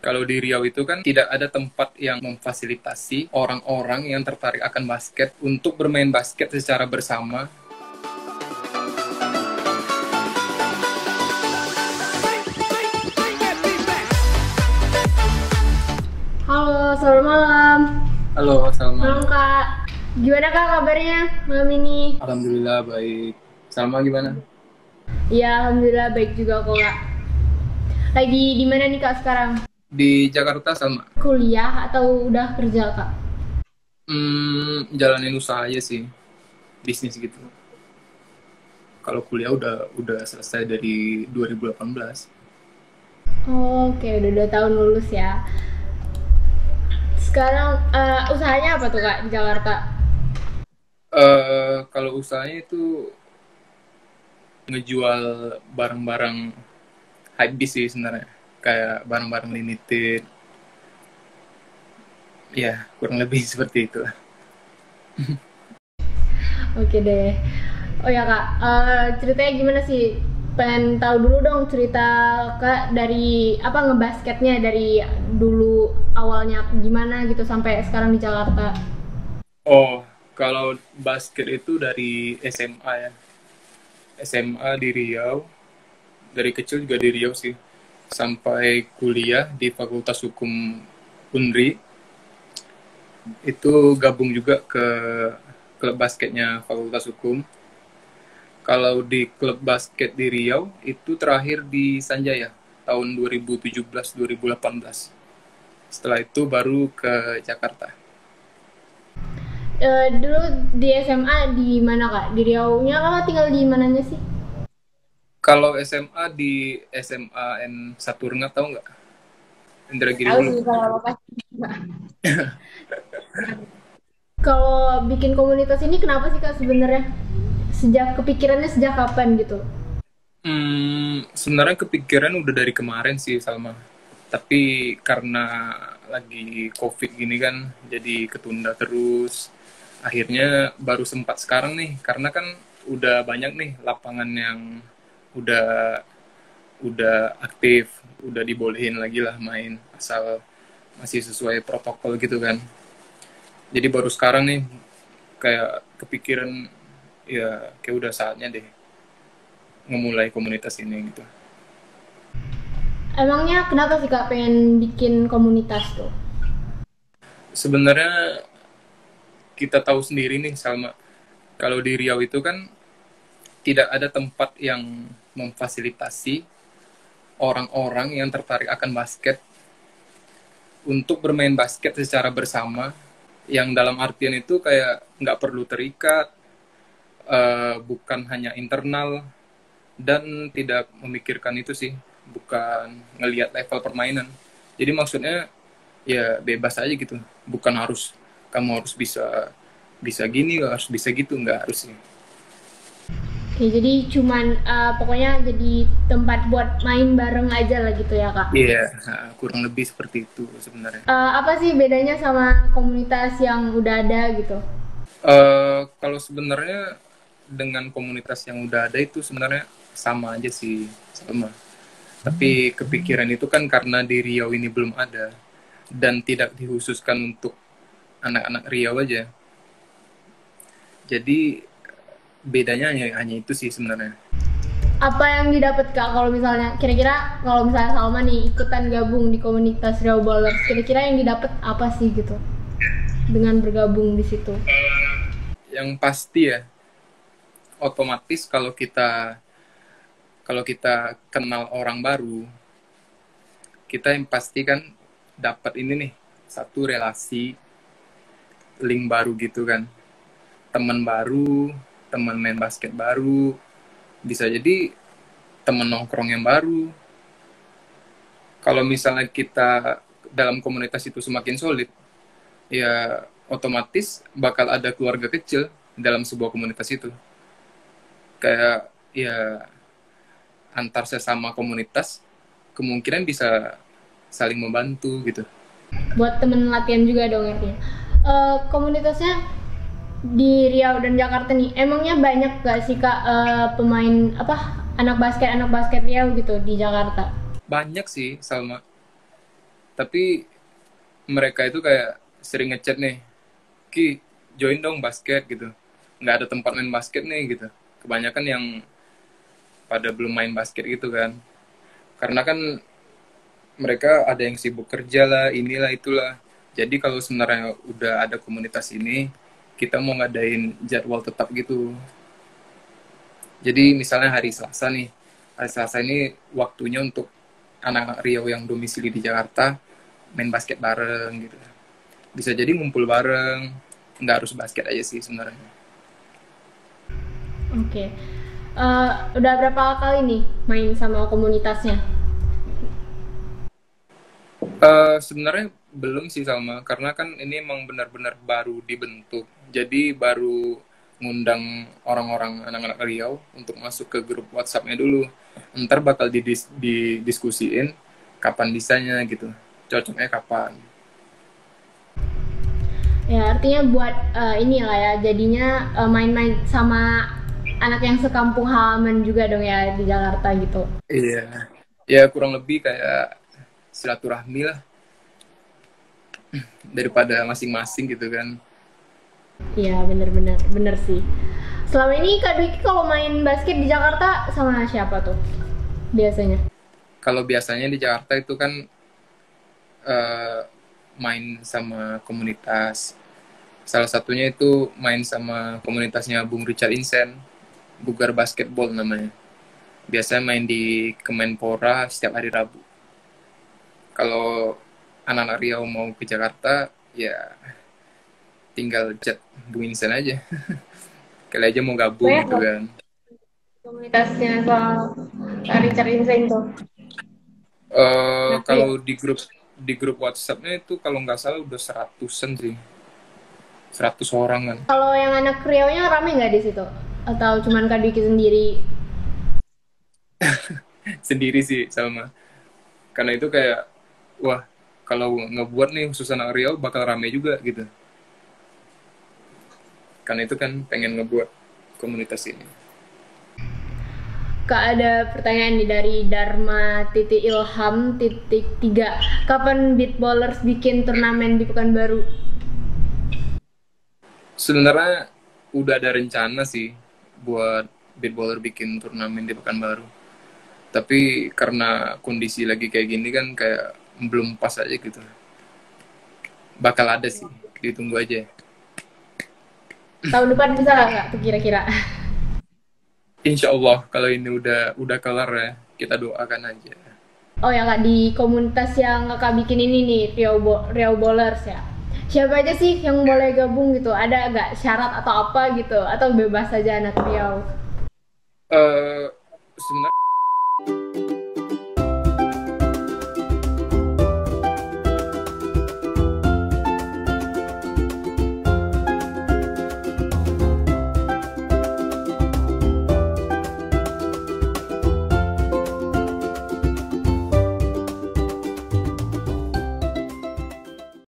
Kalau di Riau itu kan tidak ada tempat yang memfasilitasi orang-orang yang tertarik akan basket untuk bermain basket secara bersama. Halo, selamat malam. Halo, Malam Salma. Kak. Gimana Kak kabarnya malam ini? Alhamdulillah baik. Salma gimana? Ya, alhamdulillah baik juga kok Kak. Lagi di mana nih Kak sekarang? Di Jakarta, Salma. Kuliah atau udah kerja Kak? Jalanin usaha aja sih, bisnis gitu. Kalau kuliah udah selesai dari 2018. Oh, oke, udah 2 tahun lulus ya. Sekarang usahanya apa tuh Kak di Jakarta? Kalau usahanya itu ngejual barang-barang hypebeast sih sebenarnya. Kayak barang-barang limited. Ya, kurang lebih seperti itu. Oke deh. Oh ya Kak, ceritanya gimana sih? Pengen tahu dulu dong cerita Kak dari apa ngebasketnya dari dulu awalnya gimana gitu sampai sekarang di Jakarta. Oh, kalau basket itu dari SMA ya. SMA di Riau, dari kecil juga di Riau sih. Sampai kuliah di Fakultas Hukum Unri, itu gabung juga ke klub basketnya Fakultas Hukum. Kalau di klub basket di Riau, itu terakhir di Sanjaya, tahun 2017-2018. Setelah itu baru ke Jakarta. Dulu di SMA di mana Kak? Di Riau-nya Kakak tinggal di mananya sih? Kalau SMA di SMA N Saturna, tahu nggak? Indragiri Tahu Hulu. sih kalau apa. Kalau bikin komunitas ini kenapa sih Kak sebenarnya? Sejak kepikirannya sejak kapan gitu? Sebenarnya kepikiran udah dari kemarin sih Salma. Tapi karena lagi COVID gini kan, jadi ketunda terus. Akhirnya baru sempat sekarang nih, karena kan udah banyak nih lapangan yang udah udah aktif, udah dibolehin lagi lah main, asal masih sesuai protokol gitu kan. Jadi baru sekarang nih kayak kepikiran ya kayak udah saatnya deh memulai komunitas ini gitu. Emangnya kenapa sih Kak pengen bikin komunitas tuh? Sebenarnya kita tahu sendiri nih Salma, kalau di Riau itu kan tidak ada tempat yang memfasilitasi orang-orang yang tertarik akan basket untuk bermain basket secara bersama, yang dalam artian itu kayak nggak perlu terikat, bukan hanya internal, dan tidak memikirkan itu sih, bukan ngelihat level permainan. Jadi maksudnya ya bebas aja gitu, bukan harus kamu harus bisa bisa gini, harus bisa gitu, nggak harus sih. Oke, jadi cuman pokoknya jadi tempat buat main bareng aja lah gitu ya Kak. Iya, kurang lebih seperti itu sebenarnya. Apa sih bedanya sama komunitas yang udah ada gitu? Kalau sebenarnya dengan komunitas yang udah ada itu sebenarnya sama aja sih, sama. Tapi kepikiran itu kan karena di Riau ini belum ada dan tidak dikhususkan untuk anak-anak Riau aja. Jadi bedanya hanya itu sih sebenarnya. Apa yang didapat Kak kalau misalnya kira-kira kalau misalnya Salma nih ikutan gabung di komunitas Riau Ballers, kira-kira yang didapat apa sih gitu dengan bergabung di situ? Yang pasti ya, otomatis kalau kita kenal orang baru, kita yang pasti kan dapat ini nih, satu relasi, link baru gitu kan, teman baru, teman main basket baru, bisa jadi teman nongkrong yang baru. Kalau misalnya kita dalam komunitas itu semakin solid, ya otomatis bakal ada keluarga kecil dalam sebuah komunitas itu. Kayak ya antar sesama komunitas kemungkinan bisa saling membantu gitu. Buat temen latihan juga dong artinya. Komunitasnya di Riau dan Jakarta nih, emangnya banyak gak sih Kak pemain anak basket Riau gitu di Jakarta? Banyak sih Salma, Tapi mereka itu kayak sering ngechat nih, Ki, join dong basket gitu. Nggak ada tempat main basket nih gitu. Kebanyakan yang pada belum main basket gitu kan. Karena kan mereka ada yang sibuk kerja lah, inilah itulah. Jadi kalau sebenarnya udah ada komunitas ini, kita mau ngadain jadwal tetap gitu. Jadi misalnya hari Selasa nih, hari Selasa ini waktunya untuk anak-anak Riau yang domisili di Jakarta main basket bareng gitu. Bisa jadi ngumpul bareng, nggak harus basket aja sih sebenarnya. Oke. Udah berapa kali nih main sama komunitasnya? Sebenarnya belum sih Salma, karena kan ini emang benar-benar baru dibentuk. Jadi baru ngundang orang-orang anak-anak Riau untuk masuk ke grup WhatsApp-nya dulu. Ntar bakal didiskusiin kapan bisanya gitu. Cocoknya kapan. Ya, artinya buat ini lah ya, jadinya main-main sama anak yang sekampung halaman juga dong ya di Jakarta gitu. Iya. Ya kurang lebih kayak silaturahmi lah daripada masing-masing gitu kan. Iya, bener-bener, bener sih. Selama ini Kak Dwiki kalau main basket di Jakarta sama siapa tuh biasanya? Kalau biasanya di Jakarta itu kan eh, main sama komunitas. Salah satunya itu main sama komunitasnya Bung Richard Insen, Bugar Basketball namanya. Biasanya main di Kemenpora setiap hari Rabu. Kalau anak-anak Riau mau ke Jakarta, ya tinggal chat Bung Insen aja. Kali aja mau gabung Banyak gitu nggak kan. komunitasnya soal Richard Insane tuh? Nah, Kalau di grup WhatsApp-nya itu kalau nggak salah udah seratusan sih, 100 orang kan. kalau yang anak Riau-nya rame nggak di situ? Atau cuman Kak Dwiki sendiri? Sendiri sih sama. Karena itu kayak, wah kalau ngebuat nih khusus anak Riau bakal rame juga gitu. Karena itu kan pengen ngebuat komunitas ini. Kak ada pertanyaan nih dari Dharma titik Ilham titik 3. Kapan Beatballers bikin turnamen di Pekanbaru? Sebenarnya udah ada rencana sih buat Beatballer bikin turnamen di Pekanbaru. Tapi karena kondisi lagi kayak gini kan kayak belum pas aja gitu. Bakal ada sih, ditunggu aja. Tahun depan bisa nggak Kak tuh kira-kira? Insya Allah kalau ini udah kelar ya, kita doakan aja. Oh ya Kak, di komunitas yang Kakak bikin ini nih, Riau Bowlers ya. Siapa aja sih yang boleh gabung gitu? Ada nggak syarat atau apa gitu? Atau bebas saja anak Riau? Eh Sebenarnya